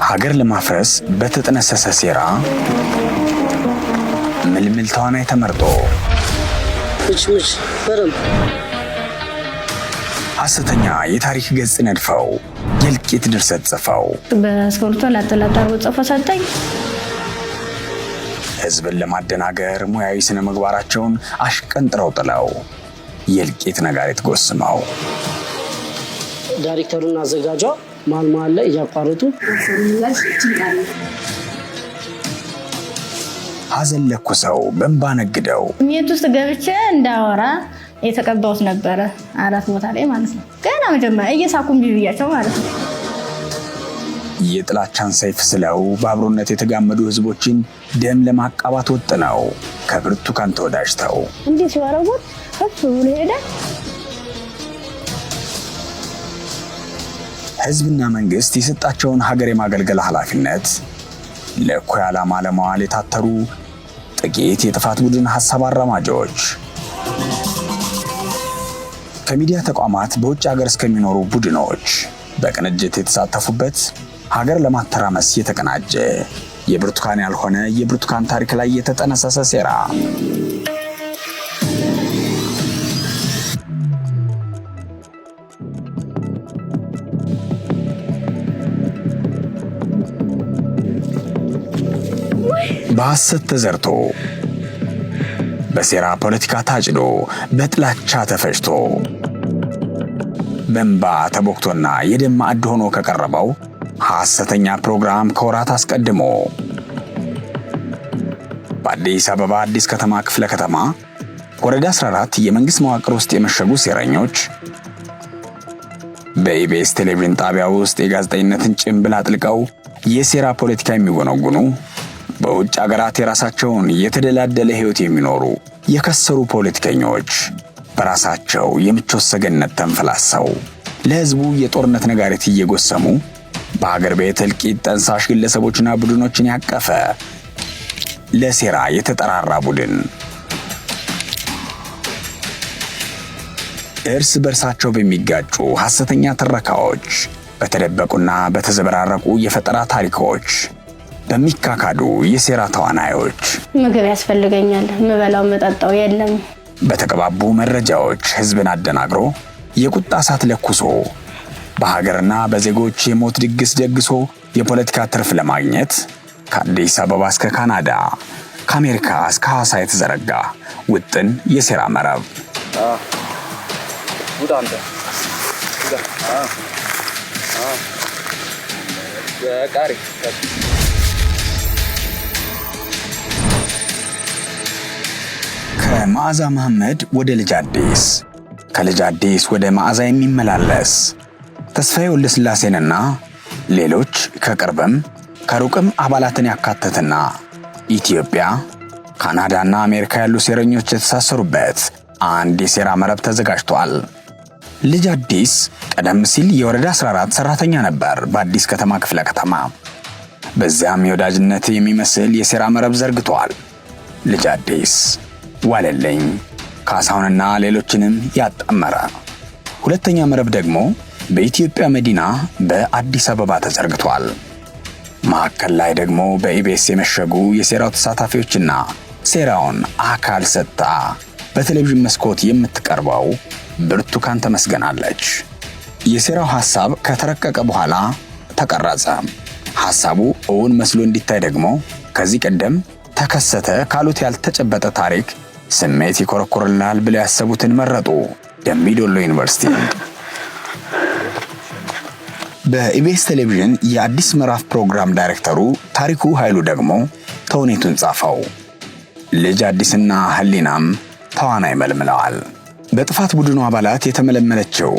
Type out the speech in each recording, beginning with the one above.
ሀገር ለማፍረስ በተጠነሰሰ ሴራ ምልምል ተዋናይ ተመርጦ ሐሰተኛ የታሪክ ገጽ ነድፈው የልቂት ድርሰት ጽፈው በስክሪፕቶ ላጠላጣው ጽፈው ሰጠኝ። ህዝብን ለማደናገር ሙያዊ ስነ ምግባራቸውን አሽቀንጥረው ጥለው የልቂት ነጋሪት ጎስመው ዳይሬክተሩና አዘጋጇ ማል ላይ እያቋረጡ ሐዘን ለኩሰው በእንባ ነግደው ሜት ውስጥ ገብቼ እንዳወራ የተቀባውት ነበረ 4 ቦታ ላይ ማለት ነው። ገና መጀመሪያ እየሳኩም ቢብያቸው ማለት ነው። የጥላቻን ሰይፍ ስለው በአብሮነት የተጋመዱ ህዝቦችን ደም ለማቃባት ወጥነው ከብርቱካን ተወዳጅተው እንዴ ሲወረውት ከፍ ብሎ ሄደ። ህዝብና መንግስት የሰጣቸውን ሀገር የማገልገል ኃላፊነት ለእኩይ ዓላማ ለማዋል የታተሩ ጥቂት የጥፋት ቡድን ሐሳብ አራማጆች ከሚዲያ ተቋማት በውጭ ሀገር እስከሚኖሩ ቡድኖች በቅንጅት የተሳተፉበት ሀገር ለማተራመስ የተቀናጀ የብርቱካን ያልሆነ የብርቱካን ታሪክ ላይ የተጠነሰሰ ሴራ በሐሰት ተዘርቶ በሴራ ፖለቲካ ታጭዶ በጥላቻ ተፈጭቶ በእንባ ተቦክቶና የደም ማዕድ ሆኖ ከቀረበው ሐሰተኛ ፕሮግራም ከወራት አስቀድሞ በአዲስ አበባ አዲስ ከተማ ክፍለ ከተማ ወረዳ 14 የመንግስት መዋቅር ውስጥ የመሸጉ ሴረኞች በኢቢኤስ ቴሌቪዥን ጣቢያ ውስጥ የጋዜጠኝነትን ጭንብል አጥልቀው የሴራ ፖለቲካ የሚጎነጉኑ በውጭ ሀገራት የራሳቸውን የተደላደለ ህይወት የሚኖሩ የከሰሩ ፖለቲከኞች በራሳቸው የምቾት ሰገነት ተንፈላሰው ለህዝቡ የጦርነት ነጋሪት እየጎሰሙ በሀገር ቤት እልቂት ጠንሳሽ ግለሰቦችና ቡድኖችን ያቀፈ ለሴራ የተጠራራ ቡድን እርስ በርሳቸው በሚጋጩ ሐሰተኛ ትረካዎች በተደበቁና በተዘበራረቁ የፈጠራ ታሪኮች በሚካካዱ የሴራ ተዋናዮች ምግብ ያስፈልገኛል ምበላው መጣጣው የለም በተቀባቡ መረጃዎች ህዝብን አደናግሮ የቁጣ እሳት ለኩሶ በሀገርና በዜጎች የሞት ድግስ ደግሶ የፖለቲካ ትርፍ ለማግኘት ከአዲስ አበባ እስከ ካናዳ ከአሜሪካ እስከ ሐዋሳ የተዘረጋ ውጥን የሴራ መረብ ከመዓዛ መሐመድ ወደ ልጅ አዲስ ከልጅ አዲስ ወደ መዓዛ የሚመላለስ ተስፋዬ ወልደስላሴንና ሌሎች ከቅርብም ከሩቅም አባላትን ያካተተና ኢትዮጵያ ካናዳና አሜሪካ ያሉ ሴረኞች የተሳሰሩበት አንድ የሴራ መረብ ተዘጋጅቷል። ልጅ አዲስ ቀደም ሲል የወረዳ 14 ሰራተኛ ነበር በአዲስ ከተማ ክፍለ ከተማ። በዚያም የወዳጅነት የሚመስል የሴራ መረብ ዘርግቷል። ልጅ አዲስ ዋለልኝ ካሳውንና ሌሎችንም ያጣመረ ሁለተኛ መረብ ደግሞ በኢትዮጵያ መዲና በአዲስ አበባ ተዘርግቷል። ማዕከል ላይ ደግሞ በኢቢኤስ የመሸጉ የሴራው ተሳታፊዎችና ሴራውን አካል ሰጥታ በቴሌቪዥን መስኮት የምትቀርበው ብርቱካን ተመስገናለች። የሴራው ሐሳብ ከተረቀቀ በኋላ ተቀረጸ። ሐሳቡ እውን መስሎ እንዲታይ ደግሞ ከዚህ ቀደም ተከሰተ ካሉት ያልተጨበጠ ታሪክ ስሜት ይኮረኮርላል ብለው ያሰቡትን መረጡ። ደምቢዶሎ ዩኒቨርሲቲ በኢቢኤስ ቴሌቪዥን የአዲስ ምዕራፍ ፕሮግራም ዳይሬክተሩ ታሪኩ ኃይሉ ደግሞ ተውኔቱን ጻፈው። ልጅ አዲስና ህሊናም ተዋናይ መልምለዋል። በጥፋት ቡድኑ አባላት የተመለመለችው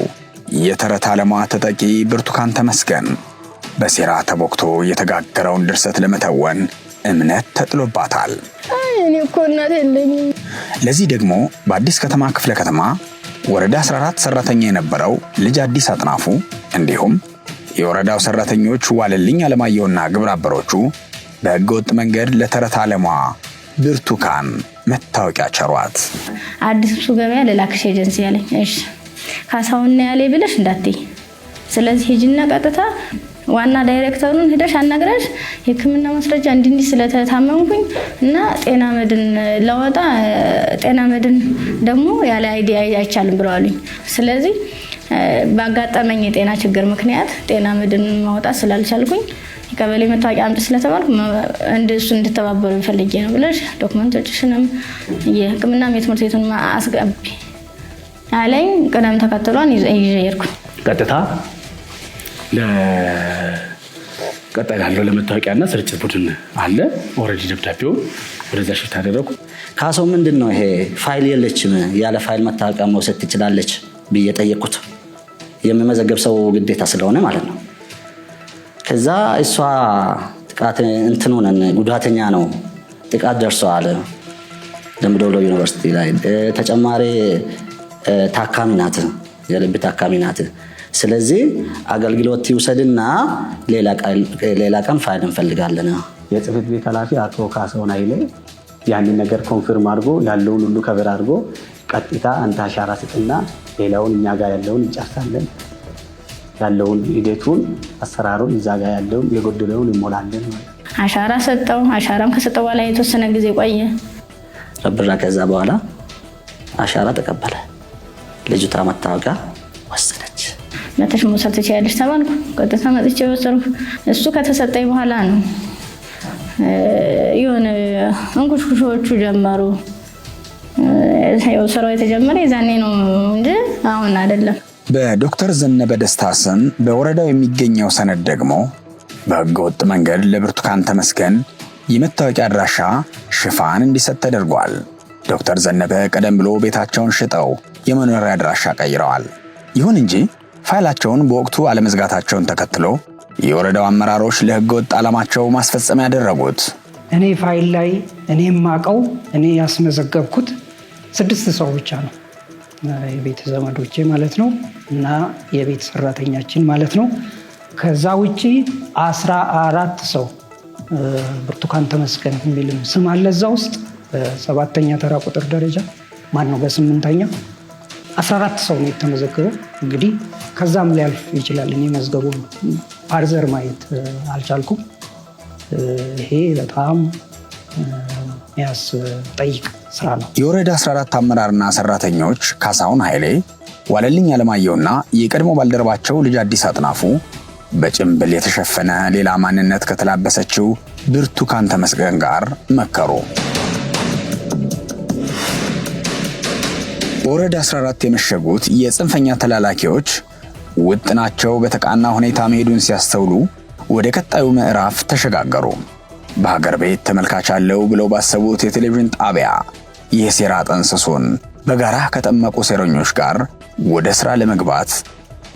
የተረት ዓለሟ ተጠቂ ብርቱካን ተመስገን በሴራ ተቦክቶ የተጋገረውን ድርሰት ለመተወን እምነት ተጥሎባታል። እኔ እኮ እናት የለኝም። ለዚህ ደግሞ በአዲስ ከተማ ክፍለ ከተማ ወረዳ 14 ሰራተኛ የነበረው ልጅ አዲስ አጥናፉ እንዲሁም የወረዳው ሰራተኞች ዋለልኝ አለማየሁና ግብረ አበሮቹ በህገወጥ መንገድ ለተረት ዓለሟ ብርቱካን መታወቂያ ቸሯት። አዲሱ ገበያ ለላክሽ ኤጀንሲ ያለኝ እሺ ካሳውና ያለ ብለሽ እንዳትይ፣ ስለዚህ ሂጂና ቀጥታ ዋና ዳይሬክተሩን ሄደሽ አናግረሽ የሕክምና ማስረጃ እንዲህ ስለተታመምኩኝ እና ጤና መድን ለወጣ ጤና መድን ደግሞ ያለ አይዲ አይቻልም ብለዋልኝ። ስለዚህ ባጋጠመኝ የጤና ችግር ምክንያት ጤና መድን ማውጣት ስላልቻልኩኝ የቀበሌ መታወቂያ አምጥ ስለተባልኩ እንደሱ እንድተባበሩ ፈልጌ ነው ብለሽ ዶክመንቶችሽንም የሕክምና የትምህርት ቤቱን አስገቢ አለኝ። ቅደም ተከተሏን ይዤ ሄድኩ። ቀጥታ ቀጣይ ላለው ለመታወቂያና ስርጭት ቡድን አለ ኦልሬዲ ደብዳቤው ወደዛ ሽፍት አደረኩ። ካሰው ምንድነው ይሄ ፋይል የለችም ያለ ፋይል መታወቂያ መውሰድ ትችላለች ብዬ ጠየቅኩት። የሚመዘገብ ሰው ግዴታ ስለሆነ ማለት ነው። ከዛ እሷ ጥቃት እንትኑን ጉዳተኛ ነው ጥቃት ደርሷል ደምቢዶሎ ዩኒቨርሲቲ ላይ ተጨማሪ ታካሚ ናት፣ የልብ ታካሚ ናት። ስለዚህ አገልግሎት ይውሰድና ሌላ ቀን ፋይል እንፈልጋለን። የጽህፈት ቤት ኃላፊ አቶ ካሳሁን ኃይሌ ያንን ነገር ኮንፊርም አድርጎ ያለውን ሁሉ ከበር አድርጎ ቀጥታ አንተ አሻራ ስጥና ሌላውን እኛ ጋር ያለውን እንጨርሳለን፣ ያለውን ሂደቱን አሰራሩን እዛ ጋር ያለውን የጎደለውን እንሞላለን። አሻራ ሰጠው። አሻራም ከሰጠው በኋላ የተወሰነ ጊዜ ቆየ ረብራ። ከዛ በኋላ አሻራ ተቀበለ። ልጅቷ መታወቂያ ወሰደች። መተሽ መውሰድ ትችያለሽ ተባልኩ። ቀጥታ መጥቼ ወሰድኩ። እሱ ከተሰጠኝ በኋላ ነው የሆነ እንኩሽኩሾቹ ጀመሩ። ስራው የተጀመረ የዛኔ ነው እንጂ አሁን አይደለም። በዶክተር ዘነበ ደስታ ስም በወረዳው የሚገኘው ሰነድ ደግሞ በህገወጥ መንገድ ለብርቱካን ተመስገን የመታወቂያ አድራሻ ሽፋን እንዲሰጥ ተደርጓል። ዶክተር ዘነበ ቀደም ብሎ ቤታቸውን ሽጠው የመኖሪያ አድራሻ ቀይረዋል። ይሁን እንጂ ፋይላቸውን በወቅቱ አለመዝጋታቸውን ተከትሎ የወረዳው አመራሮች ለህገወጥ ዓላማቸው ማስፈጸሚያ ያደረጉት እኔ ፋይል ላይ እኔ የማውቀው እኔ ያስመዘገብኩት 6 ሰው ብቻ ነው። የቤት ዘመዶቼ ማለት ነው እና የቤት ሰራተኛችን ማለት ነው። ከዛ ውጪ 14 ሰው ብርቱካን ተመስገን የሚልም ስም አለ እዛ ውስጥ በ7ኛ ተራ ቁጥር ደረጃ ማነው በ8ኛ 14 ሰው ነው የተመዘገበው። እንግዲህ ከዛም ሊያልፍ ይችላል። እኔ መዝገቡ ፋርዘር ማየት አልቻልኩም። ይሄ በጣም ያስጠይቅ ስራ ነው። የወረዳ 14 አመራርና ሰራተኞች ካሳሁን ኃይሌ፣ ዋለልኝ አለማየሁና የቀድሞ ባልደረባቸው ልጅ አዲስ አጥናፉ በጭምብል የተሸፈነ ሌላ ማንነት ከተላበሰችው ብርቱካን ተመስገን ጋር መከሩ። በወረዳ 14 የመሸጉት የጽንፈኛ ተላላኪዎች ውጥናቸው በተቃና ሁኔታ መሄዱን ሲያስተውሉ ወደ ቀጣዩ ምዕራፍ ተሸጋገሩ። በሀገር ቤት ተመልካች አለው ብለው ባሰቡት የቴሌቪዥን ጣቢያ የሴራ ጠንስሱን በጋራ ከጠመቁ ሴረኞች ጋር ወደ ስራ ለመግባት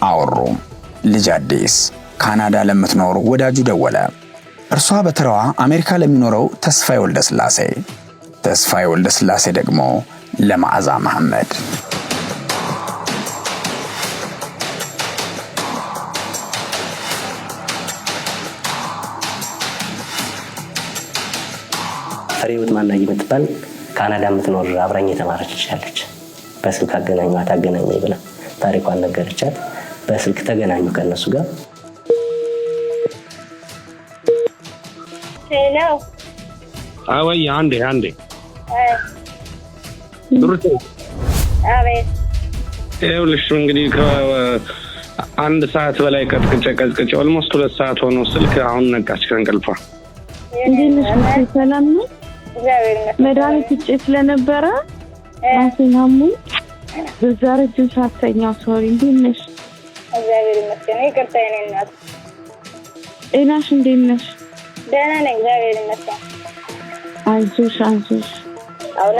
አወሩ። ልጅ አዲስ ካናዳ ለምትኖር ወዳጁ ደወለ። እርሷ በተራዋ አሜሪካ ለሚኖረው ተስፋዬ ወልደስላሴ፣ ተስፋዬ ወልደስላሴ ደግሞ ለመዓዛ መሐመድ። ፍሬህይወት ማናጊ የምትባል ካናዳ የምትኖር አብራኝ የተማረች ልጅ በስልክ አገናኘኝ ብላ ታሪኳን ነገረቻት። በስልክ ተገናኙ ከነሱ ጋር። ሄሎ አወይ አንዴ ድሩት አቤት። ይኸውልሽ እንግዲህ ከአንድ ሰዓት በላይ ቀጥቅጬ ኦልሞስት 2 ሰዓት ሆኖ ስልክ አሁን ነቃች ከእንቅልፏ። ሰላም ነው? መድኃኒት ውጭ ስለነበረ ማስናሙ በዛ ረጅም ሰዓተኛው ሶሪ እንዴት ነሽ? እግዚአብሔር ይመስገን። ይቅርታ የኔ እናት። ጤናሽ እንዴት ነሽ? ደህና ነኝ እግዚአብሔር ይመስገን። አይዞሽ አሁን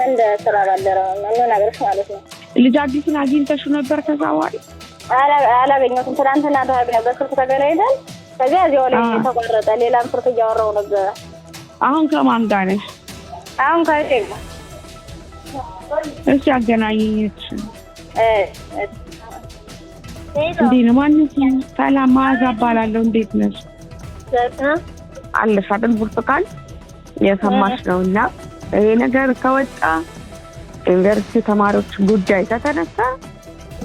እንደ ስራ ባልደረባ ምን ነገርሽ ማለት ነው። ልጅ አዲስን አግኝተሽው ነበር? ከዛ በኋላ አላገኘሁትም። ትናንትና ታዲያ ነበር ስልክ ተገናኝተን ከዚያ እዚያው ላይ ተቋረጠ። ሌላም ስልክ እያወራሁ ነበር። አሁን ከማን ጋር ነሽ? አሁን ከእቴ ጋር። እሺ አገናኘች። እንዴት ነው? ማንነት ሰላም መዓዛ እባላለሁ። እንዴት ነሽ? አለሽ አይደል? ብርቱካን የሰማሽ ነውና ይሄ ነገር ከወጣ ዩኒቨርሲቲ ተማሪዎች ጉዳይ ከተነሳ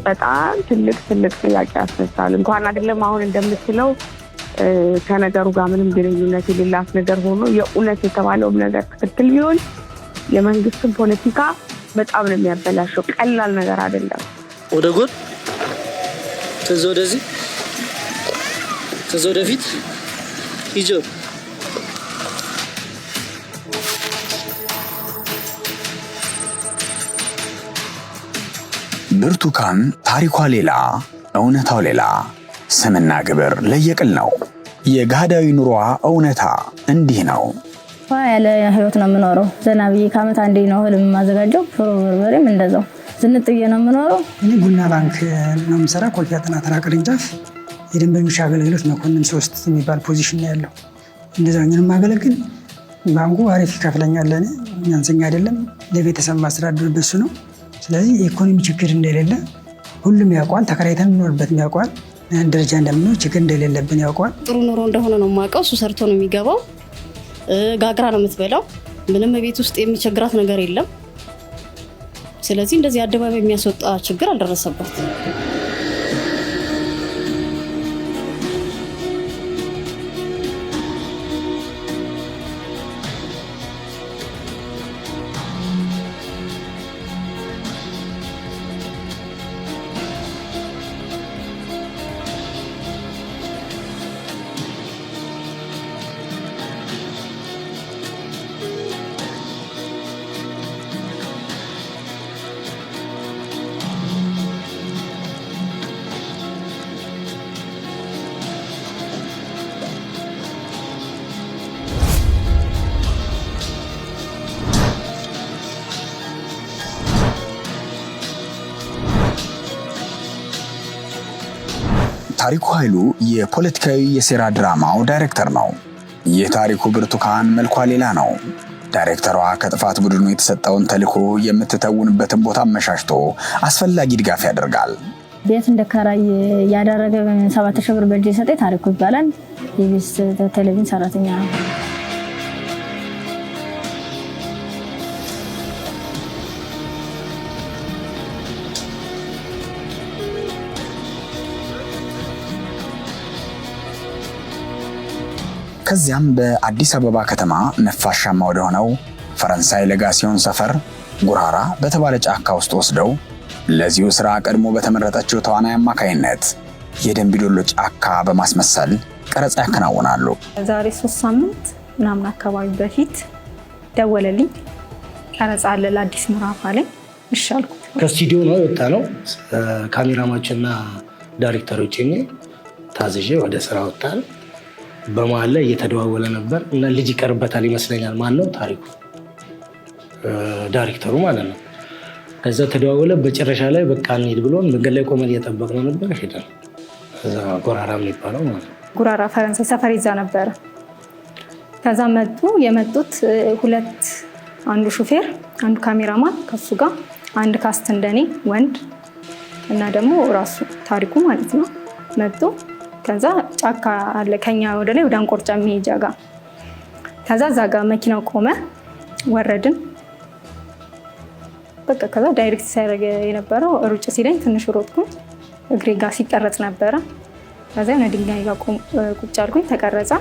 በጣም ትልቅ ጥያቄ ያስነሳል። እንኳን አይደለም አሁን እንደምትለው ከነገሩ ጋር ምንም ግንኙነት የሌላት ነገር ሆኖ የእውነት የተባለውም ነገር ትክክል ቢሆን የመንግስትን ፖለቲካ በጣም ነው የሚያበላሸው። ቀላል ነገር አይደለም። ወደ ጎን ከዛ ወደዚህ ከዛ ወደፊት ሂጆ ብርቱካን ታሪኳ ሌላ እውነታው ሌላ፣ ስምና ግብር ለየቅል ነው። የጋዳዊ ኑሮዋ እውነታ እንዲህ ነው። ያለ ህይወት ነው የምኖረው። ዘና ብዬ ከዓመት አንዴ ነው እህል የማዘጋጀው። ሽሮ በርበሬም እንደዛው ዝንጥዬ ነው የምኖረው። እኔ ቡና ባንክ ነው የምሰራ። ኮልፌ አጠና ተራ ቅርንጫፍ የደንበኞች አገልግሎት መኮንን 3 የሚባል ፖዚሽን ነው ያለው። እንደዛው እኛን ማገለግል ባንኩ አሪፍ ይከፍለኛል። ለኔ ያንሰኛ አይደለም። ለቤተሰብ ማስተዳደር በሱ ነው። ስለዚህ የኢኮኖሚ ችግር እንደሌለ ሁሉም ያውቋል። ተከራይተን የምኖርበት ያውቋል። ደረጃ እንደምንኖር ችግር እንደሌለብን ያውቋል። ጥሩ ኑሮ እንደሆነ ነው የማውቀው። እሱ ሰርቶ ነው የሚገባው። ጋግራ ነው የምትበላው። ምንም ቤት ውስጥ የሚቸግራት ነገር የለም። ስለዚህ እንደዚህ አደባባይ የሚያስወጣ ችግር አልደረሰባትም። ታሪኩ ኃይሉ የፖለቲካዊ የሴራ ድራማው ዳይሬክተር ነው። የታሪኩ ብርቱካን መልኳ ሌላ ነው። ዳይሬክተሯ ከጥፋት ቡድኑ የተሰጠውን ተልዕኮ የምትተውንበትን ቦታ አመሻሽቶ አስፈላጊ ድጋፍ ያደርጋል። ቤት እንደከራይ ያደረገ 7000 ብር በእጅ የሰጠ ታሪኩ ይባላል። የቢስ ቴሌቪዥን ሰራተኛ ነው። ከዚያም በአዲስ አበባ ከተማ ነፋሻማ ወደ ሆነው ፈረንሳይ ለጋሲዮን ሰፈር ጉራራ በተባለ ጫካ ውስጥ ወስደው ለዚሁ ስራ ቀድሞ በተመረጠችው ተዋናይ አማካይነት የደንቢዶሎ ጫካ በማስመሰል ቀረጻ ያከናውናሉ። ዛሬ 3 ሳምንት ምናምን አካባቢ በፊት ደወለልኝ። ቀረጻ አለ ለአዲስ ምዕራፍ አለኝ። እሺ አልኩት። ከስቱዲዮ ነው የወጣ ነው። ካሜራማንና ዳይሬክተሮች ታዝዤ ወደ ስራ ወጣን። በመሀል ላይ እየተደዋወለ ነበር እና ልጅ ይቀርበታል ይመስለኛል። ማን ነው? ታሪኩ ዳይሬክተሩ ማለት ነው። ከዛ ተደዋወለ። በጨረሻ ላይ በቃ እንሂድ ብሎን መንገድ ላይ ቆመን እየጠበቅነው ነበር። ሄደን እዛ ጉራራ የሚባለው ማለት ነው። ጉራራ ፈረንሳይ ሰፈር ይዛ ነበረ። ከዛ የመጡት 2 አንዱ ሹፌር፣ አንዱ ካሜራማን ከሱ ጋር አንድ ካስት እንደኔ ወንድ እና ደግሞ ራሱ ታሪኩ ማለት ነው መጡ። ከዛ ጫካ አለ ከኛ ወደ ላይ ወደ አንቆርጫ የሚሄጃ ጋር። ከዛ እዛ ጋር መኪናው ቆመ። ወረድን። በቃ ከዛ ዳይሬክት ሲያደርግ የነበረው ሩጭ ሲለኝ ትንሽ ሮጥኩኝ። እግሬ ጋር ሲቀረጽ ነበረ። ከዛ የሆነ ድንጋይ ጋር ቁጭ አልኩኝ። ተቀረጸ።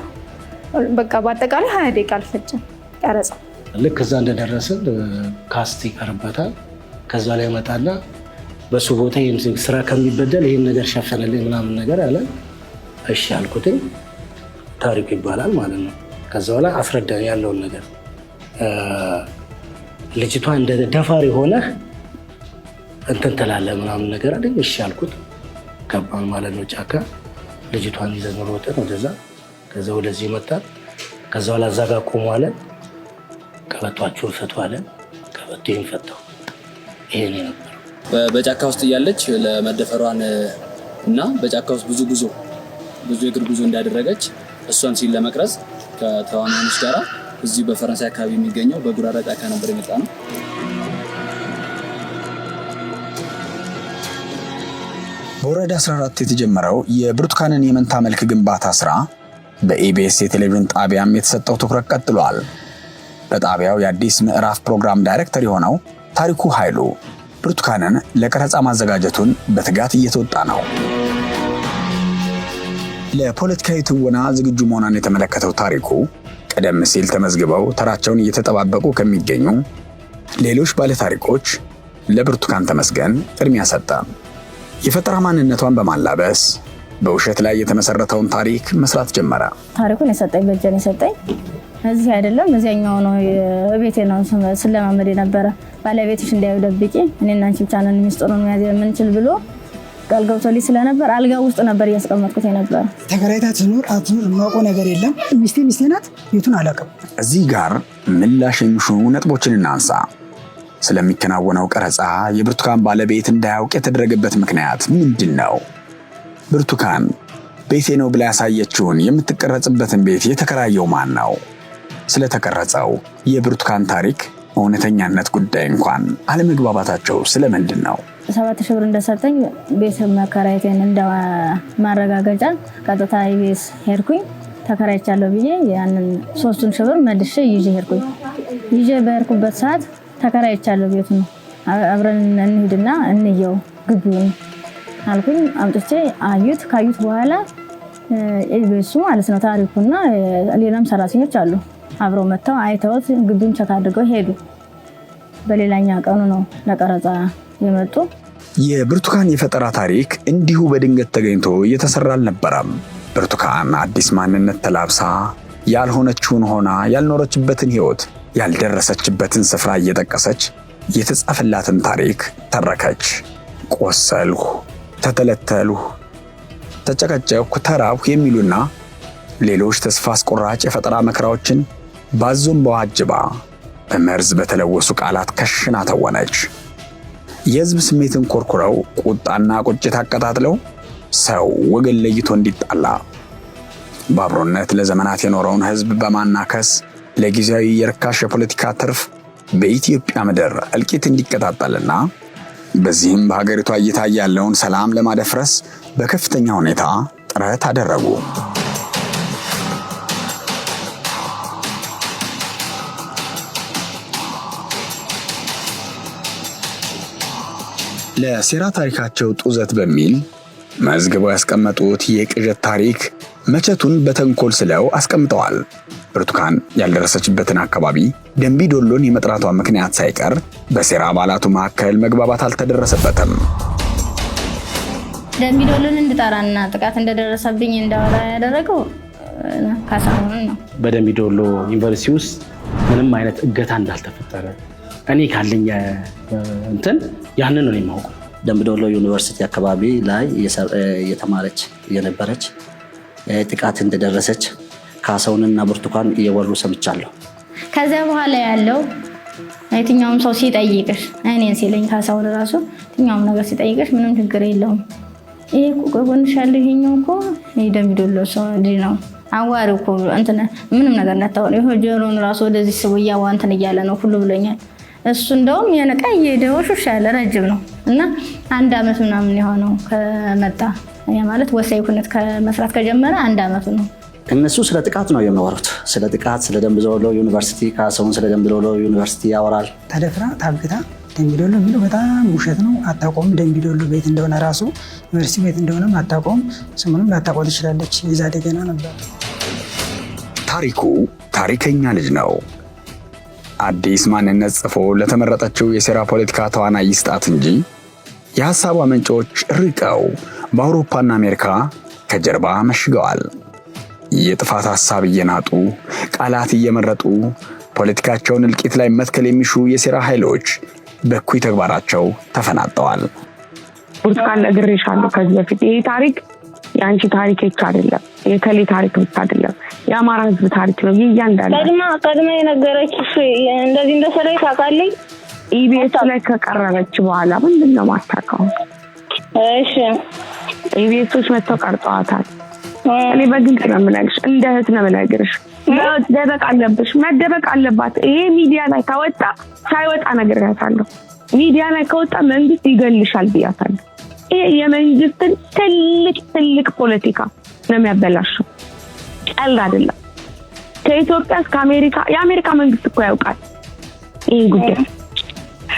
በቃ በአጠቃላይ 20 ደቂቃ አልፈጀም ቀረጻ። ልክ እዛ እንደደረስን ካስት ይቀርበታል። ከዛ ላይ መጣና በሱ ቦታ ስራ ከሚበደል ይህን ነገር ሸፈነልኝ ምናምን ነገር አለ። እሺ አልኩትኝ። ታሪኩ ይባላል ማለት ነው። ከዛ በኋላ አስረዳኝ ያለውን ነገር። ልጅቷ እንደ ደፋሪ ሆነህ እንትን ትላለህ ምናምን ነገር አለኝ። እሺ አልኩት። ገባን ማለት ነው ጫካ። ልጅቷን ይዘን ሮጠን ወደዛ። ከዛ ወደዚህ መጣን። ከዛ በኋላ እዛ ጋር ቆሙ አለ። ቀበቷችሁን ፈቱ አለ። ቀበቶዬን ፈታሁ። ይሄ ነው የነበረው። በጫካ ውስጥ እያለች ለመደፈሯን እና በጫካ ውስጥ ብዙ የእግር ጉዞ እንዳደረገች እሷን ሲል ለመቅረጽ ከተዋናዮች ጋራ እዚህ በፈረንሳይ አካባቢ የሚገኘው በጉራራ ጫካ ነበር የመጣ ነው። በወረዳ 14 የተጀመረው የብርቱካንን የመንታ መልክ ግንባታ ስራ በኢቢኤስ የቴሌቪዥን ጣቢያም የተሰጠው ትኩረት ቀጥሏል። በጣቢያው የአዲስ ምዕራፍ ፕሮግራም ዳይሬክተር የሆነው ታሪኩ ኃይሉ ብርቱካንን ለቀረጻ ማዘጋጀቱን በትጋት እየተወጣ ነው። ለፖለቲካዊ ትወና ዝግጁ መሆኗን የተመለከተው ታሪኩ ቀደም ሲል ተመዝግበው ተራቸውን እየተጠባበቁ ከሚገኙ ሌሎች ባለታሪኮች ለብርቱካን ተመስገን ቅድሚያ ሰጠ። የፈጠራ ማንነቷን በማላበስ በውሸት ላይ የተመሰረተውን ታሪክ መስራት ጀመረ። ታሪኩን የሰጠኝ በጀን የሰጠኝ እዚህ አይደለም እዚያኛው ነው ቤቴ ነው ስለማመድ የነበረ ባለቤትሽ እንዳይው ደብቂ እኔና አንቺ ብቻ ነን ሚስጥሩን መያዝ የምንችል ብሎ ቃል ገብቶልኝ ስለነበር አልጋ ውስጥ ነበር ያስቀመጥኩት የነበረ። ተከራይታ ትኑር አትኑር የማውቀው ነገር የለም። ሚስቴ ናት፣ ቤቱን አላውቅም። እዚህ ጋር ምላሽ የሚሹ ነጥቦችን እናንሳ። ስለሚከናወነው ቀረጻ የብርቱካን ባለቤት እንዳያውቅ የተደረገበት ምክንያት ምንድን ነው? ብርቱካን ቤቴ ነው ብላ ያሳየችውን የምትቀረጽበትን ቤት የተከራየው ማን ነው? ስለተቀረጸው የብርቱካን ታሪክ እውነተኛነት ጉዳይ እንኳን አለመግባባታቸው ስለምንድን ነው? 7,000 ብር እንደሰጠኝ ቤት መከራየቴን እንደ ማረጋገጫ ቀጥታ ኢቢኤስ ሄድኩኝ። ተከራይቻለሁ ብዬ ያንን 3,000 ብር መልሼ ይዤ ሄድኩኝ። ይዤ በሄድኩበት ሰዓት ተከራይቻለሁ ቤቱ ነው አብረን እንሂድና እንየው ግቢውን አልኩኝ። አምጥቼ አዩት። ካዩት በኋላ ኢቢኤሱ ማለት ነው ታሪኩና ሌላም ሰራተኞች አሉ አብረው መጥተው አይተውት ግቢውን ቸክ አድርገው ሄዱ። በሌላኛ ቀኑ ነው ለቀረጻ የመጡ። የብርቱካን የፈጠራ ታሪክ እንዲሁ በድንገት ተገኝቶ እየተሰራ አልነበረም። ብርቱካን አዲስ ማንነት ተላብሳ ያልሆነችውን ሆና ያልኖረችበትን ህይወት ያልደረሰችበትን ስፍራ እየጠቀሰች የተጻፈላትን ታሪክ ተረከች። ቆሰልሁ፣ ተተለተልሁ፣ ተጨቀጨቅኩ፣ ተራብኩ የሚሉና ሌሎች ተስፋ አስቆራጭ የፈጠራ መከራዎችን ባዞም በዋጅባ በመርዝ በተለወሱ ቃላት ከሽና ተወነች። የህዝብ ስሜትን ኮርኩረው ቁጣና ቁጭት አቀጣጥለው ሰው ወገን ለይቶ እንዲጣላ በአብሮነት ለዘመናት የኖረውን ህዝብ በማናከስ ለጊዜያዊ የርካሽ የፖለቲካ ትርፍ በኢትዮጵያ ምድር እልቂት እንዲቀጣጠልና በዚህም በሀገሪቷ እየታየ ያለውን ሰላም ለማደፍረስ በከፍተኛ ሁኔታ ጥረት አደረጉ። ለሴራ ታሪካቸው ጡዘት በሚል መዝግበው ያስቀመጡት የቅዠት ታሪክ መቸቱን በተንኮል ስለው አስቀምጠዋል። ብርቱካን ያልደረሰችበትን አካባቢ ደንቢ ዶሎን የመጥራቷ ምክንያት ሳይቀር በሴራ አባላቱ መካከል መግባባት አልተደረሰበትም። ደንቢ ዶሎን እንድጠራና ጥቃት እንደደረሰብኝ እንዳወራ ያደረገው ካሳሁን ነው። በደንቢ ዶሎ ዩኒቨርሲቲ ውስጥ ምንም አይነት እገታ እንዳልተፈጠረ እኔ ካለኝ እንትን ያንን ነው የማውቀው። ደንቢ ዶሎ ዩኒቨርሲቲ አካባቢ ላይ እየተማረች የነበረች ጥቃት እንደደረሰች ካሳሁንና ብርቱካን እየወሩ ሰምቻለሁ። ከዚያ በኋላ ያለው የትኛውም ሰው ሲጠይቅሽ እኔን ሲለኝ ካሳሁን ራሱ የትኛውም ነገር ሲጠይቅሽ ምንም ችግር የለውም ይሄ እኮ ጎንሽ ያለው ይሄኛው እኮ ደንቢ ዶሎ ሰው ነው አዋሪ እኮ እንትን ምንም ነገር እንዳታወሪ ይሄ ጆሮን ራሱ ወደዚህ ስቡ ያዋንተን እያለ ነው ሁሉ ብሎኛል። እሱ እንደውም የነቀይ ደውሹሽ ያለ ረጅም ነው እና 1 አመት ምናምን የሆነው ከመጣ ያ ማለት ወሳኝ ኩነት ከመስራት ከጀመረ 1 አመቱ ነው። እነሱ ስለ ጥቃት ነው የሚያወሩት። ስለ ጥቃት፣ ስለ ደንቢ ዶሎ ዩኒቨርሲቲ ካሳሁን ስለ ደንቢ ዶሎ ዩኒቨርሲቲ ያወራል። ተደፍራ ታግታ ደንቢ ዶሎ የሚለው በጣም ውሸት ነው። አታውቀውም። ደንቢ ዶሎ ቤት እንደሆነ ራሱ ዩኒቨርሲቲ ቤት እንደሆነም አታውቀውም። ስሙንም ላታውቀው ትችላለች። ይዛ ደገና ነበር። ታሪኩ ታሪከኛ ልጅ ነው። አዲስ ማንነት ጽፎ ለተመረጠችው የሴራ ፖለቲካ ተዋናይ ይስጣት እንጂ የሐሳቧ ምንጮች ርቀው በአውሮፓና አሜሪካ ከጀርባ መሽገዋል። የጥፋት ሐሳብ እየናጡ ቃላት እየመረጡ ፖለቲካቸውን እልቂት ላይ መትከል የሚሹ የሴራ ኃይሎች በእኩይ ተግባራቸው ተፈናጠዋል። ብርቱካን ነግሬሻለሁ ከዚህ በፊት ይሄ ታሪክ የአንቺ ታሪክ ብቻ አይደለም፣ የከሌ ታሪክ ብቻ አይደለም፣ የአማራ ሕዝብ ታሪክ ነው። እያንዳንዱ ቀድማ የነገረችሽ እንደዚህ እንደሰራች ታውቃለች። ኢቢኤስ ላይ ከቀረበች በኋላ ምንድን ነው ማታውቀው? እሺ ኢቢኤሶች መጥተው ቀርጸዋታል። እኔ በግልጽ ነው የምነግርሽ፣ እንደ እህት ነው የምነግርሽ። መደበቅ አለብሽ፣ መደበቅ አለባት። ይሄ ሚዲያ ላይ ከወጣ ሳይወጣ ነግሬያታለሁ። ሚዲያ ላይ ከወጣ መንግስት ይገልሻል ብያታለሁ። ይሄ የመንግስትን ትልቅ ፖለቲካ ነው የሚያበላሸው፣ ቀልድ አይደለም። ከኢትዮጵያ እስከ አሜሪካ የአሜሪካ መንግስት እኮ ያውቃል ይሄን ጉዳይ።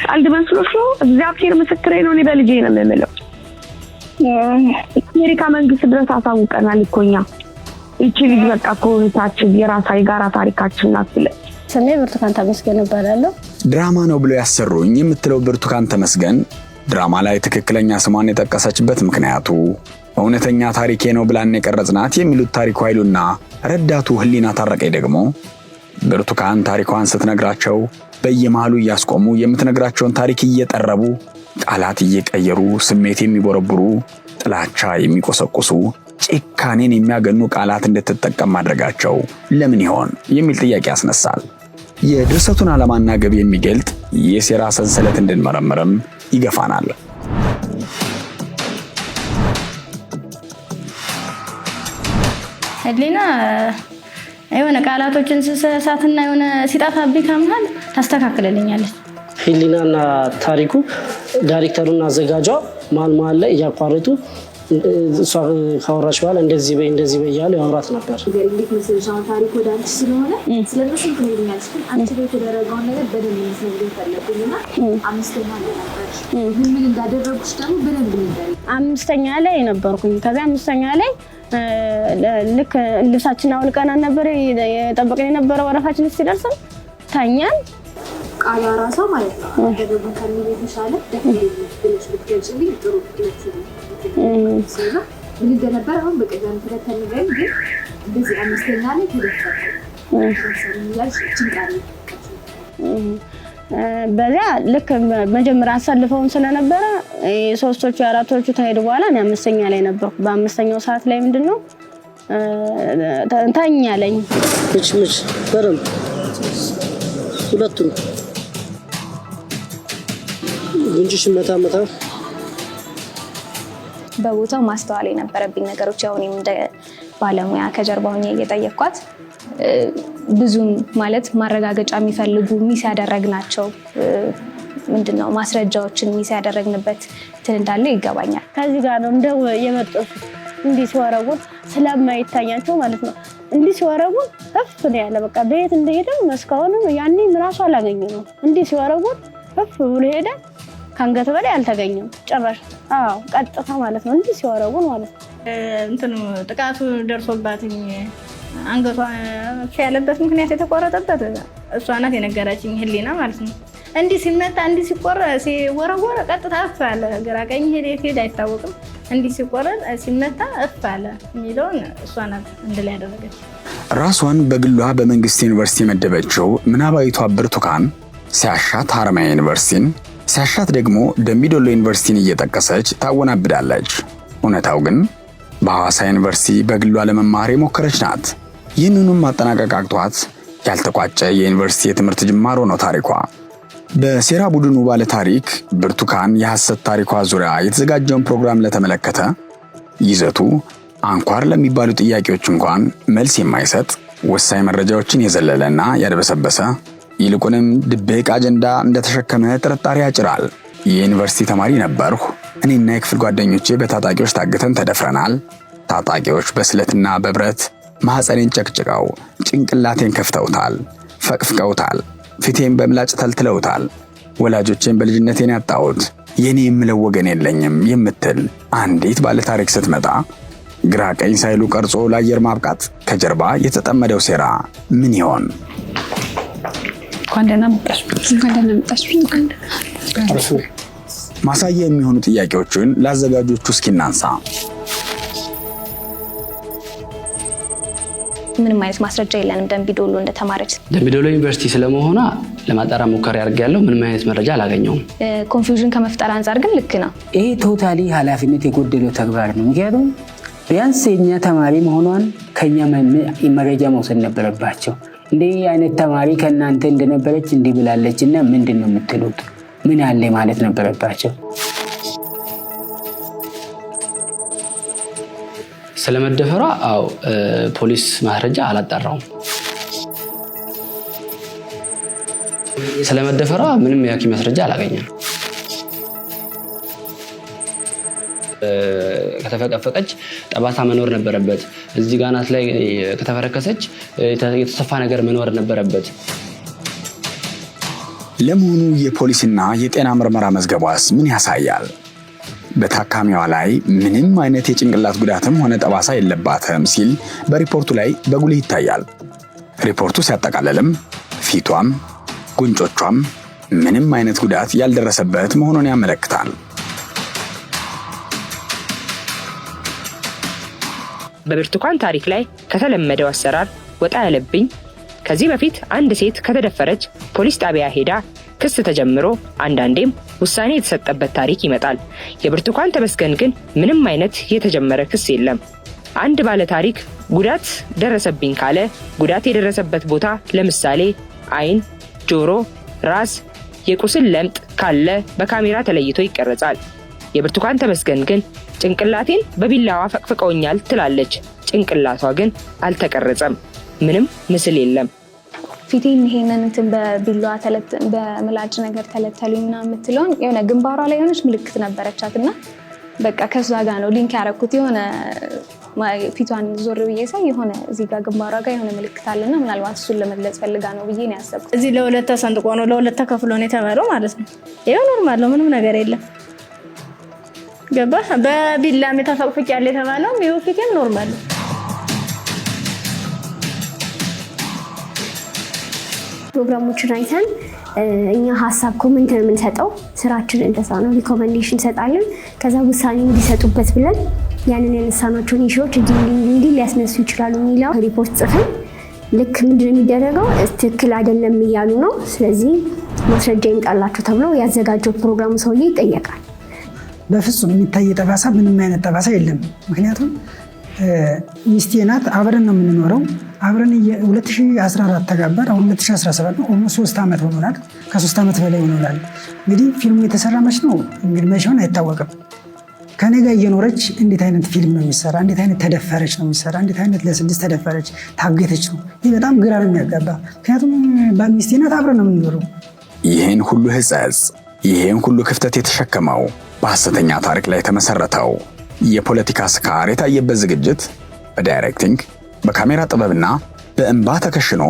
ቀልድ መስሎሽ ነው? እግዚአብሔር ምስክሬ ነው። እኔ በልጄ ነው የምምለው። አሜሪካ መንግስት ድረስ አሳውቀናል እኮ እኛ። እቺ ልጅ በቃ እኮ ታችን የጋራ ታሪካችን ናት ብለን። ስሜ ብርቱካን ተመስገን እባላለሁ። ድራማ ነው ብሎ ያሰሩኝ የምትለው ብርቱካን ተመስገን ድራማ ላይ ትክክለኛ ስሟን የጠቀሰችበት ምክንያቱ እውነተኛ ታሪኬ ነው ብላን የቀረጽናት የሚሉት ታሪኩ ኃይሉና ረዳቱ ህሊና ታረቀኝ ደግሞ ብርቱካን ታሪኳን ስትነግራቸው በየመሃሉ እያስቆሙ የምትነግራቸውን ታሪክ እየጠረቡ ቃላት እየቀየሩ ስሜት የሚቦረብሩ ጥላቻ የሚቆሰቁሱ ጭካኔን የሚያገኑ ቃላት እንድትጠቀም ማድረጋቸው ለምን ይሆን የሚል ጥያቄ ያስነሳል። የድርሰቱን ዓላማና ግብ የሚገልጥ የሴራ ሰንሰለት እንድንመረምርም ይገፋናል። ህሊና የሆነ ቃላቶችን ስሳትና የሆነ ሲጣፋብኝ ከመሃል ታስተካክልልኛለች። ህሊናና ታሪኩ ዳይሬክተሩና አዘጋጇ መሀል ላይ እያቋረጡ እሷ ካወራች በኋላ እንደዚህ በይ እያሉ ያወራት ነበር። እንዴት መሰለሽ አሁን ታሪኩ ወደ አንቺ ስለሆነ ስለነሱ ትነግሪኛለሽ፣ ግን አንቺ ላይ የተደረገውን ነገር በደንብ ልትነግሪኝ ፈለጉኝና አምስተኛ ላይ ነበርሽ። ምን እንዳደረጉሽ ደግሞ በደንብ ንገሪኝ። አምስተኛ ላይ ነበርኩኝ። ከዚያ አምስተኛ ላይ ልክ ልብሳችን አውልቀና ነበር የጠበቅን የነበረው ወረፋችን ሲደርስም ተኛን። ቃል ራሷ ማለት ነው ያደረጉን ከሚሄዱ ሻለ ደፍልሽ ብትገልጽልኝ ጥሩ ስለዚህ ምን እንደነበር አሁን በቀደም ተከተልኝ። ግን እንደዚህ አምስተኛ ላይ በዚያ ልክ መጀመሪያ አሳልፈውን ስለነበረ ሶስቶቹ አራቶቹ ተሄዱ በኋላ እኔ አምስተኛ ላይ ነበርኩ። በአምስተኛው ሰዓት ላይ ምንድነው ተኛለኝ። ምች በደምብ ሁለቱም ጉንጅሽ መታ በቦታው ማስተዋል የነበረብኝ ነገሮች ያው እኔም እንደ ባለሙያ ከጀርባ ሆኜ እየጠየኳት ብዙም ማለት ማረጋገጫ የሚፈልጉ ሚስ ያደረግናቸው ምንድነው ማስረጃዎችን ሚስ ያደረግንበት እንዳለ ይገባኛል። ከዚህ ጋር ነው እንደው የመጡት እንዲህ ሲወረውር ስለማይታያቸው ማለት ነው። እንዲህ ሲወረውር እፍ ነው ያለ በቃ በየት እንደሄደ መስካውንም ያኔ ራሱ አላገኘነው። እንዲህ ሲወረውር እፍ ብሎ ሄደ። ከአንገት በላይ አልተገኘም ጭራሽ። ቀጥታ ማለት ነው እንዲህ ሲወረውር ማለት ነው። እንትኑ ጥቃቱ ደርሶባትኝ አንገቷ ያለበት ምክንያት የተቆረጠበት እሷ ናት የነገረችኝ ህሊና ማለት ነው። እንዲህ ሲመታ እንዲህ ሲወረወር ቀጥታ እፍ አለ። ግራ ቀኝ ሄደ አይታወቅም። እንዲህ ሲመታ እፍ አለ የሚለውን እሷ ናት እንድል ያደረገች። ራሷን በግሏ በመንግስት ዩኒቨርሲቲ የመደበችው ምናባዊቷ ብርቱካን ሲያሻት ሀረማያ ዩኒቨርሲቲን ሲያሻት ደግሞ ደምቢዶሎ ዩኒቨርሲቲን እየጠቀሰች ታወናብዳለች። እውነታው ግን በሐዋሳ ዩኒቨርሲቲ በግሏ ለመማር የሞከረች ናት። ይህንኑም ማጠናቀቅ አቅቷት ያልተቋጨ የዩኒቨርሲቲ የትምህርት ጅማሮ ነው ታሪኳ። በሴራ ቡድኑ ባለ ታሪክ ብርቱካን የሐሰት ታሪኳ ዙሪያ የተዘጋጀውን ፕሮግራም ለተመለከተ ይዘቱ አንኳር ለሚባሉ ጥያቄዎች እንኳን መልስ የማይሰጥ ወሳኝ መረጃዎችን የዘለለና ያደበሰበሰ ይልቁንም ድብቅ አጀንዳ እንደተሸከመ ጥርጣሬ ያጭራል። የዩኒቨርሲቲ ተማሪ ነበርሁ። እኔና የክፍል ጓደኞቼ በታጣቂዎች ታግተን ተደፍረናል። ታጣቂዎች በስለትና በብረት ማህፀኔን ጨቅጭቀው ጭንቅላቴን ከፍተውታል፣ ፈቅፍቀውታል፣ ፊቴን በምላጭ ተልትለውታል። ወላጆቼን በልጅነቴን ያጣሁት የኔ የምለው ወገን የለኝም የምትል አንዲት ባለ ታሪክ ስትመጣ ግራ ቀኝ ሳይሉ ቀርጾ ለአየር ማብቃት ከጀርባ የተጠመደው ሴራ ምን ይሆን? ማሳያ የሚሆኑ ጥያቄዎችን ለአዘጋጆቹ እስኪናንሳ። ምንም አይነት ማስረጃ የለንም ደምቢዶሎ እንደተማረች። ደምቢዶሎ ዩኒቨርሲቲ ስለመሆኗ ለማጣራ ሙከራ ያደርጋለሁ። ምንም አይነት መረጃ አላገኘውም። ኮንፊውዥን ከመፍጠር አንጻር ግን ልክ ነው። ይሄ ቶታሊ ኃላፊነት የጎደለው ተግባር ነው። ምክንያቱም ቢያንስ የኛ ተማሪ መሆኗን ከኛ መረጃ መውሰድ ነበረባቸው። እንዲህ አይነት ተማሪ ከእናንተ እንደነበረች እንዲህ ብላለች እና ምንድን ነው የምትሉት? ምን አለ ማለት ነበረባቸው። ስለመደፈሯ ፖሊስ ማስረጃ አላጣራውም። ስለመደፈሯ ምንም የሐኪም ማስረጃ አላገኘም። ከተፈቀፈቀች ጠባሳ መኖር ነበረበት። እዚህ ጋር ናት ላይ ከተፈረከሰች የተሰፋ ነገር መኖር ነበረበት። ለመሆኑ የፖሊስና የጤና ምርመራ መዝገቧስ ምን ያሳያል? በታካሚዋ ላይ ምንም አይነት የጭንቅላት ጉዳትም ሆነ ጠባሳ የለባትም ሲል በሪፖርቱ ላይ በጉልህ ይታያል። ሪፖርቱ ሲያጠቃልልም ፊቷም ጉንጮቿም ምንም አይነት ጉዳት ያልደረሰበት መሆኑን ያመለክታል። በብርቱካን ታሪክ ላይ ከተለመደው አሰራር ወጣ ያለብኝ ከዚህ በፊት አንድ ሴት ከተደፈረች ፖሊስ ጣቢያ ሄዳ ክስ ተጀምሮ አንዳንዴም ውሳኔ የተሰጠበት ታሪክ ይመጣል። የብርቱካን ተመስገን ግን ምንም አይነት የተጀመረ ክስ የለም። አንድ ባለ ታሪክ ጉዳት ደረሰብኝ ካለ ጉዳት የደረሰበት ቦታ ለምሳሌ አይን፣ ጆሮ፣ ራስ፣ የቁስል ለምጥ ካለ በካሜራ ተለይቶ ይቀረጻል። የብርቱካን ተመስገን ግን ጭንቅላቴን በቢላዋ ፈቅፍቀውኛል ትላለች። ጭንቅላቷ ግን አልተቀረጸም። ምንም ምስል የለም። ፊቴን ይሄንን እንትን በቢላዋ በምላጭ ነገር ተለተሉኝ ምናምን የምትለውን የሆነ ግንባሯ ላይ የሆነች ምልክት ነበረቻትና በቃ ከዛ ጋር ነው ሊንክ ያደረኩት። የሆነ ፊቷን ዞር ብዬ ሳይ የሆነ እዚህ ጋር ግንባሯ ጋር የሆነ ምልክት አለና ምናልባት እሱን ለመግለጽ ፈልጋ ነው ብዬ ነው ያሰብኩት። እዚህ ለሁለት ተሰንጥቆ ነው ለሁለት ተከፍሎ ነው የተባለው ማለት ነው። ይሄው ኖርማል ነው፣ ምንም ነገር የለም። ገባ በቢላም የተፈቅፍቅ ያለ የተባለው ይሄው ፊቴም ኖርማል ነው። ፕሮግራሞችን አይተን እኛ ሀሳብ ኮሜንት ነው የምንሰጠው። ስራችን እንደዛ ነው። ሪኮመንዴሽን እንሰጣለን። ከዛ ውሳኔ እንዲሰጡበት ብለን ያንን ያነሳናቸውን ኢሹዎች እንዲህ ሊያስነሱ ይችላሉ የሚለው ሪፖርት ጽፈን ልክ ምንድነው የሚደረገው ትክክል አይደለም እያሉ ነው። ስለዚህ ማስረጃ ይምጣላቸው ተብሎ ያዘጋጀው ፕሮግራሙ ሰውዬ ይጠየቃል። በፍጹም የሚታይ ጠባሳ ምንም አይነት ጠባሳ የለም። ምክንያቱም ሚስቴ ናት፣ አብረን ነው የምንኖረው። አብረን 2014 ተጋባን፣ አሁን 2017 ነው። ኦልሞስት 3 ዓመት ሆኖናል። ከ3 ዓመት በላይ ሆኖናል። እንግዲህ ፊልሙ የተሰራ መች ነው እንግዲህ መቼውን አይታወቅም። ከኔ ጋር እየኖረች እንዴት አይነት ፊልም ነው የሚሰራ? እንዴት አይነት ተደፈረች ነው የሚሰራ? እንዴት አይነት ለ6 ተደፈረች ታገተች ነው? ይህ በጣም ግራ ነው የሚያጋባ። ምክንያቱም ሚስቴ ናት፣ አብረን ነው የምንኖረው። ይህን ሁሉ ሕጸጽ፣ ይህን ሁሉ ክፍተት የተሸከመው በሐሰተኛ ታሪክ ላይ የተመሰረተው የፖለቲካ ስካር የታየበት ዝግጅት በዳይሬክቲንግ በካሜራ ጥበብና በእንባ ተከሽኖ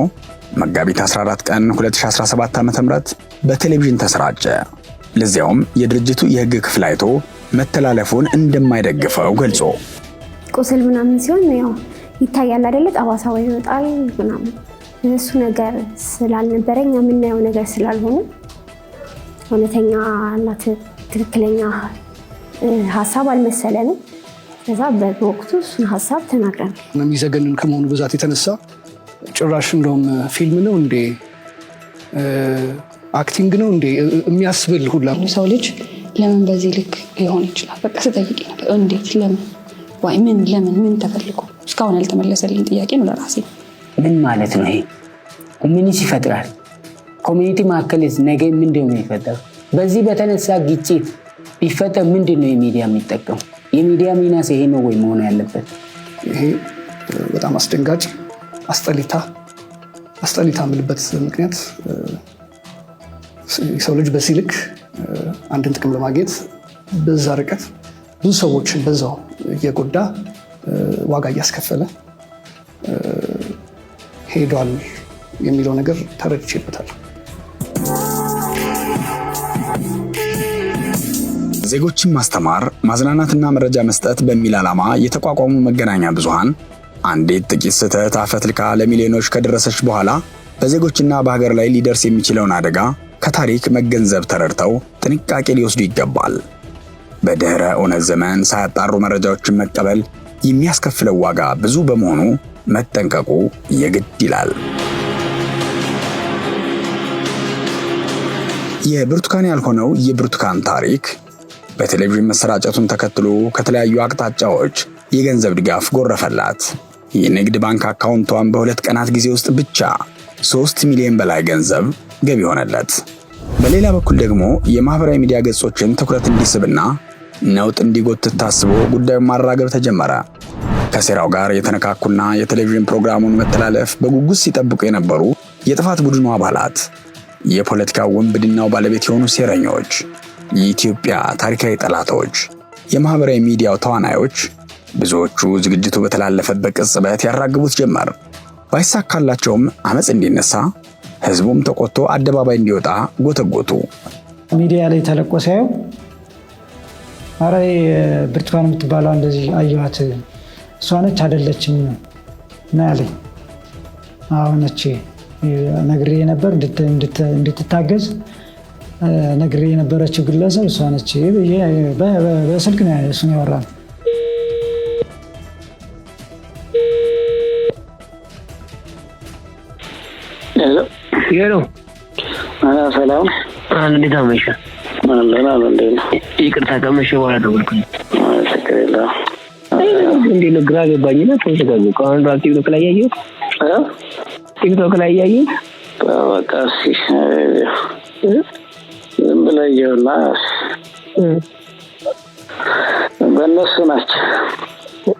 መጋቢት 14 ቀን 2017 ዓ.ም በቴሌቪዥን ተሰራጨ። ለዚያውም የድርጅቱ የህግ ክፍል አይቶ መተላለፉን እንደማይደግፈው ገልጾ ቁስል ምናምን ሲሆን ያው ይታያል አይደለ? ጠባሳው ይወጣል ምናምን እሱ ነገር ስላልነበረኝ የምናየው ነገር ስላልሆነ እውነተኛ እና ትክክለኛ ሀሳብ አልመሰለንም። ከዛ በወቅቱ እሱን ሀሳብ ተናግረናል። የሚዘገንን ከመሆኑ ብዛት የተነሳ ጭራሽ እንደውም ፊልም ነው እንዴ አክቲንግ ነው እንዴ የሚያስብል ሁላ ሰው ልጅ ለምን በዚህ ልክ ሊሆን ይችላል? በቃ ስጠይቅ ነበር። እንዴት? ለምን? ወይ ምን? ለምን? ምን ተፈልጎ? እስካሁን ያልተመለሰልኝ ጥያቄ ነው ለራሴ። ምን ማለት ነው ይሄ? ምንስ ይፈጥራል? ኮሚኒቲ መካከል ነገ ምንድን ነው የሚፈጠረው? በዚህ በተነሳ ግጭት ቢፈጠር ምንድን ነው የሚዲያ የሚጠቀሙ? የሚዲያ ሚናስ ይሄ ነው ወይ መሆን ያለበት? ይሄ በጣም አስደንጋጭ አስጠሊታ የምልበት ምክንያት የሰው ልጅ በዚህ ልክ አንድን ጥቅም ለማግኘት በዛ ርቀት ብዙ ሰዎችን በዛው እየጎዳ ዋጋ እያስከፈለ ሄዷል የሚለው ነገር ተረድቼበታል። ዜጎችን ማስተማር፣ ማዝናናትና መረጃ መስጠት በሚል ዓላማ የተቋቋሙ መገናኛ ብዙሃን አንዲት ጥቂት ስህተት አፈትልካ ለሚሊዮኖች ከደረሰች በኋላ በዜጎችና በሀገር ላይ ሊደርስ የሚችለውን አደጋ ከታሪክ መገንዘብ ተረድተው ጥንቃቄ ሊወስዱ ይገባል። በድህረ እውነት ዘመን ሳያጣሩ መረጃዎችን መቀበል የሚያስከፍለው ዋጋ ብዙ በመሆኑ መጠንቀቁ የግድ ይላል። የብርቱካን ያልሆነው የብርቱካን ታሪክ በቴሌቪዥን መሰራጨቱን ተከትሎ ከተለያዩ አቅጣጫዎች የገንዘብ ድጋፍ ጎረፈላት። የንግድ ባንክ አካውንቷን በ2 ቀናት ጊዜ ውስጥ ብቻ 3 ሚሊዮን በላይ ገንዘብ ገቢ ሆነለት። በሌላ በኩል ደግሞ የማህበራዊ ሚዲያ ገጾችን ትኩረት እንዲስብና ነውጥ እንዲጎትት ታስቦ ጉዳዩን ማራገብ ተጀመረ። ከሴራው ጋር የተነካኩና የቴሌቪዥን ፕሮግራሙን መተላለፍ በጉጉት ሲጠብቁ የነበሩ የጥፋት ቡድኑ አባላት፣ የፖለቲካ ወንብድናው ባለቤት የሆኑ ሴረኞች፣ የኢትዮጵያ ታሪካዊ ጠላቶች፣ የማህበራዊ ሚዲያው ተዋናዮች ብዙዎቹ ዝግጅቱ በተላለፈበት ቅጽበት ያራግቡት ጀመር። ባይሳካላቸውም አመጽ እንዲነሳ ህዝቡም ተቆጥቶ አደባባይ እንዲወጣ ጎተጎቱ። ሚዲያ ላይ ተለቆ ሳየው አረ ብርቱካን የምትባለው እንደዚህ አየኋት እሷ ነች አይደለችም ነው ያለኝ። አሁን እቺ ነግሬ ነበር እንድትታገዝ ነግሬ የነበረችው ግለሰብ እሷ ነች በስልክ ነው እሱን ያወራን። ሄሎ ሰላም እንዴት አመሸ? ይቅርታ ከመሸ በኋላ ደወልኩኝ። ችግር የለውም። እንዴት ነው? ግራ ገባኝና ተዘጋጀሁ። አሁን ራሱ ቲክቶክ ላይ ያየሁት በቃ ዝም ብለህ እየውና በእነሱ ናቸው።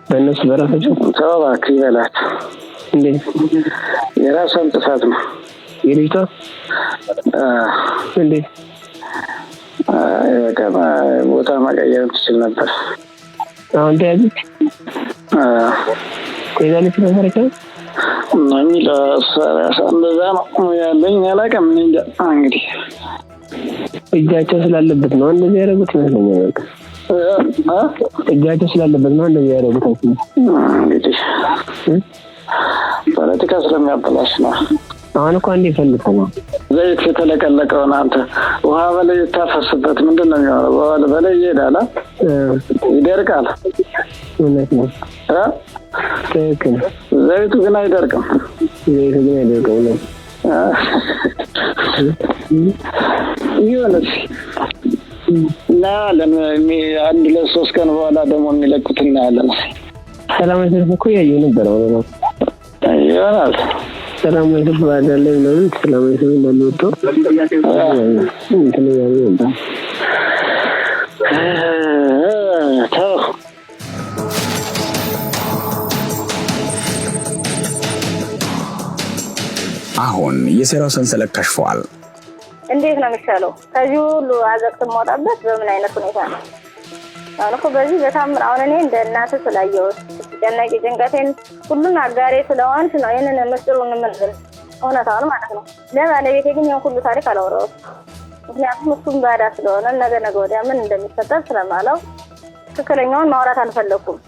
በእነሱ በራሳቸው ተው እባክህ ይበላቸው። እንዴት የራሷን ጥፋት ነው የልጅቷ? እንዴት በቃ ቦታ መቀየር ትችል ነበር። አሁን ተያዘች። ቆይዛለች ተፈረከ የሚለው እንደዛ ነው ያለኝ። አላውቅም እንጃ። እንግዲህ እጃቸው ስላለበት ነው እንደዚህ ያደረጉት ይመስለኛል። እጃቸው ስላለበት ነው እንደዚህ ያደረጉት። እንግዲህ ፖለቲካ ስለሚያበላሽ ነው። አሁን እኮ እንዴ ፈልኩ ነው ዘይት የተለቀለቀውን አንተ ውሃ በላይ ታፈስበት ምንድን ነው የሚሆነው? በላይ ይሄዳል፣ ይደርቃል። እውነት ነው። ትክክል። ዘይቱ ግን አይደርቅም። ዘይቱ ግን አይደርቅም። ይሆነስ እና አንድ ለሶስት ቀን በኋላ ደግሞ የሚለቁት እናያለን። ሰላማዊ ሰልፍ እኮ ያየሁ ነበር። ይሆናል ሰላማዊ ሰልፍ ባዳለ ምናምን ሰላማዊ ሰልፍ እንዳልወጡ ተው። አሁን የሴራው ሰንሰለት ከሽፏል። እንዴት ነው የሚሻለው? ከዚህ ሁሉ አዘቅት የማወጣበት በምን አይነት ሁኔታ ነው? አሁን እኮ በዚህ በታምር አሁን እኔ እንደ እናት ስላየሁት ጨናቂ ጭንቀቴን ሁሉን አጋሬ ስለሆንሽ ነው ይህንን ምስጢሩን የምንል እውነታውን ማለት ነው። ለባለቤቴ ግን ይህን ሁሉ ታሪክ አላወራሁት። ምክንያቱም እሱም ባዳ ስለሆነ ነገ ወዲያ ምን እንደሚፈጠር ስለማለው ትክክለኛውን ማውራት አልፈለኩም።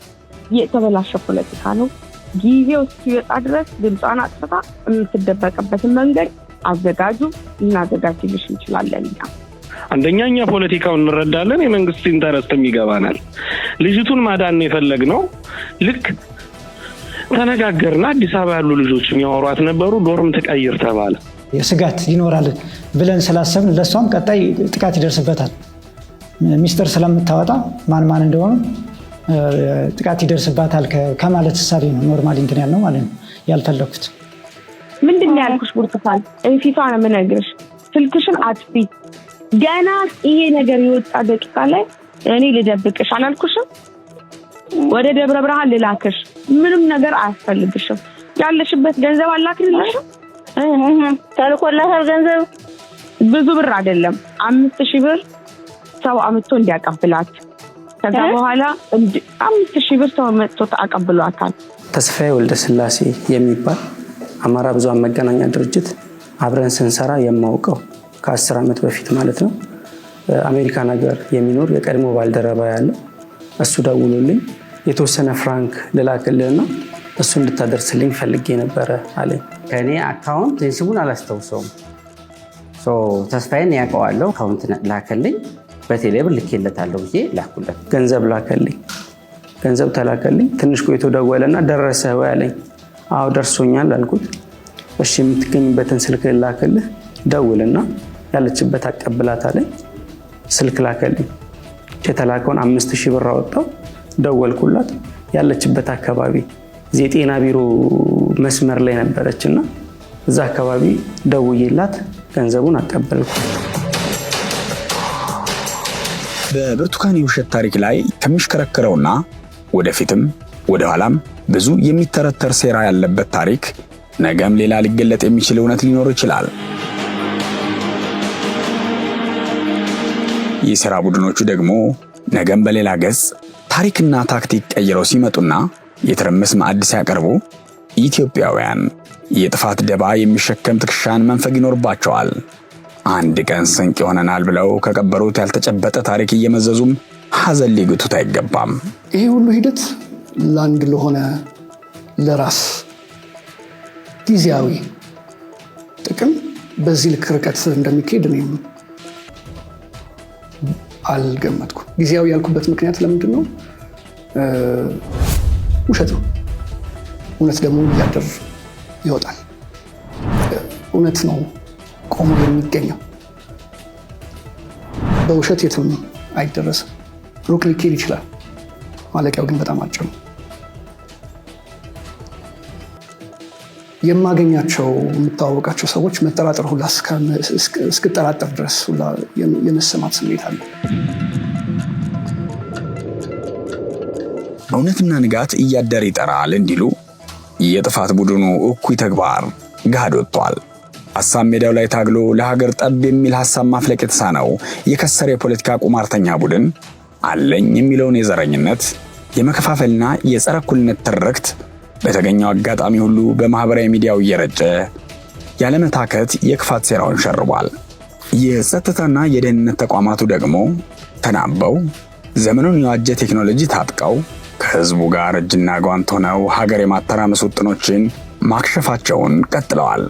የተበላሸ ፖለቲካ ነው። ጊዜው እስኪወጣ ድረስ ድምጿን አጥፍታ የምትደበቅበትን መንገድ አዘጋጁ፣ እናዘጋጅልሽ እንችላለን። አንደኛ እኛ ፖለቲካውን እንረዳለን፣ የመንግስት ኢንተረስትም ይገባናል። ልጅቱን ማዳን የፈለግነው ልክ ተነጋገርና አዲስ አበባ ያሉ ልጆች የሚያወሯት ነበሩ። ዶርም ተቀይር ተባለ። የስጋት ይኖራል ብለን ስላሰብን ለሷም ቀጣይ ጥቃት ይደርስበታል ሚስጥር ስለምታወጣ ማን እንደሆነ ጥቃት ይደርስባታል ከማለት ሳቢ ነው ኖርማሊ እንትን ያልነው ማለት ነው። ያልፈለኩት ምንድነው ያልኩሽ ብርቱካን፣ ፊቷ ነው የምነግርሽ። ስልክሽን አጥፊ። ገና ይሄ ነገር የወጣ ደቂቃ ላይ እኔ ልደብቅሽ አላልኩሽም? ወደ ደብረ ብርሃን ልላክሽ፣ ምንም ነገር አያስፈልግሽም። ያለሽበት ገንዘብ አላክልልሽም። ተልኮላታል ገንዘብ ብዙ ብር አይደለም 5000 ብር ሰው አመጥቶ እንዲያቀብላት። ከዛ በኋላ 5000 ብር ሰው መጥቶ አቀብሏታል። ተስፋዬ ወልደ ስላሴ የሚባል አማራ ብዙሃን መገናኛ ድርጅት አብረን ስንሰራ የማውቀው ከ10 ዓመት በፊት ማለት ነው። አሜሪካን ሀገር የሚኖር የቀድሞ ባልደረባ ያለ እሱ ደውሎልኝ የተወሰነ ፍራንክ ልላክልህና እሱ እንድታደርስልኝ ፈልጌ ነበረ አለኝ። ከኔ አካውንት ስሙን አላስታውሰውም። ተስፋዬን ያውቀዋለሁ። አካውንት ላከልኝ፣ በቴሌብር ልኬለታለሁ ብዬ ላኩለት። ገንዘብ ላከልኝ። ገንዘብ ተላከልኝ። ትንሽ ቆይቶ ደወለና ደረሰ ወይ አለኝ። አዎ ደርሶኛል አልኩት። እሺ የምትገኝበትን ስልክ ላክልህ፣ ደውልና ያለችበት አቀብላት አለኝ። ስልክ ላከልኝ። የተላከውን 5000 ብር አወጣው፣ ደወልኩላት። ያለችበት አካባቢ የጤና ቢሮ መስመር ላይ ነበረችና እዛ አካባቢ ደውዬላት ገንዘቡን አቀበልኩ። በብርቱካን የውሸት ታሪክ ላይ ከሚሽከረከረውና ወደፊትም ወደ ኋላም ብዙ የሚተረተር ሴራ ያለበት ታሪክ ነገም ሌላ ሊገለጥ የሚችል እውነት ሊኖር ይችላል። የሥራ ቡድኖቹ ደግሞ ነገም በሌላ ገጽ ታሪክና ታክቲክ ቀይረው ሲመጡና የትርምስ ማዕድ ሲያቀርቡ ኢትዮጵያውያን የጥፋት ደባ የሚሸከም ትከሻን መንፈግ ይኖርባቸዋል። አንድ ቀን ስንቅ ይሆነናል ብለው ከቀበሩት ያልተጨበጠ ታሪክ እየመዘዙም ሐዘን ሊግቱት አይገባም። ይሄ ሁሉ ሂደት ለአንድ ለሆነ ለራስ ጊዜያዊ ጥቅም በዚህ ልክ ርቀት እንደሚካሄድ እኔም አልገመትኩም። ጊዜያዊ ያልኩበት ምክንያት ለምንድን ነው? ውሸት ነው። እውነት ደግሞ እያደር ይወጣል። እውነት ነው ቆሞ የሚገኘው። በውሸት የትም አይደረስም። ሩቅ ሊኬድ ይችላል፣ ማለቂያው ግን በጣም አጭር ነው። የማገኛቸው የምታዋወቃቸው ሰዎች መጠራጠር ሁላ እስክጠራጠር ድረስ ሁላ የመሰማት ስሜት አለ። እውነትና ንጋት እያደር ይጠራል እንዲሉ የጥፋት ቡድኑ እኩይ ተግባር ገሃድ ወጥቷል። ሐሳብ ሜዳው ላይ ታግሎ ለሀገር ጠብ የሚል ሐሳብ ማፍለቅ የተሳነው የከሰረ የፖለቲካ ቁማርተኛ ቡድን አለኝ የሚለውን የዘረኝነት የመከፋፈልና የጸረ እኩልነት ትርክት በተገኘው አጋጣሚ ሁሉ በማህበራዊ ሚዲያው እየረጨ ያለመታከት የክፋት ሴራውን ሸርቧል። የጸጥታና የደህንነት ተቋማቱ ደግሞ ተናበው ዘመኑን የዋጀ ቴክኖሎጂ ታጥቀው ከህዝቡ ጋር እጅና ጓንት ሆነው ሀገር የማተራመስ ውጥኖችን ማክሸፋቸውን ቀጥለዋል።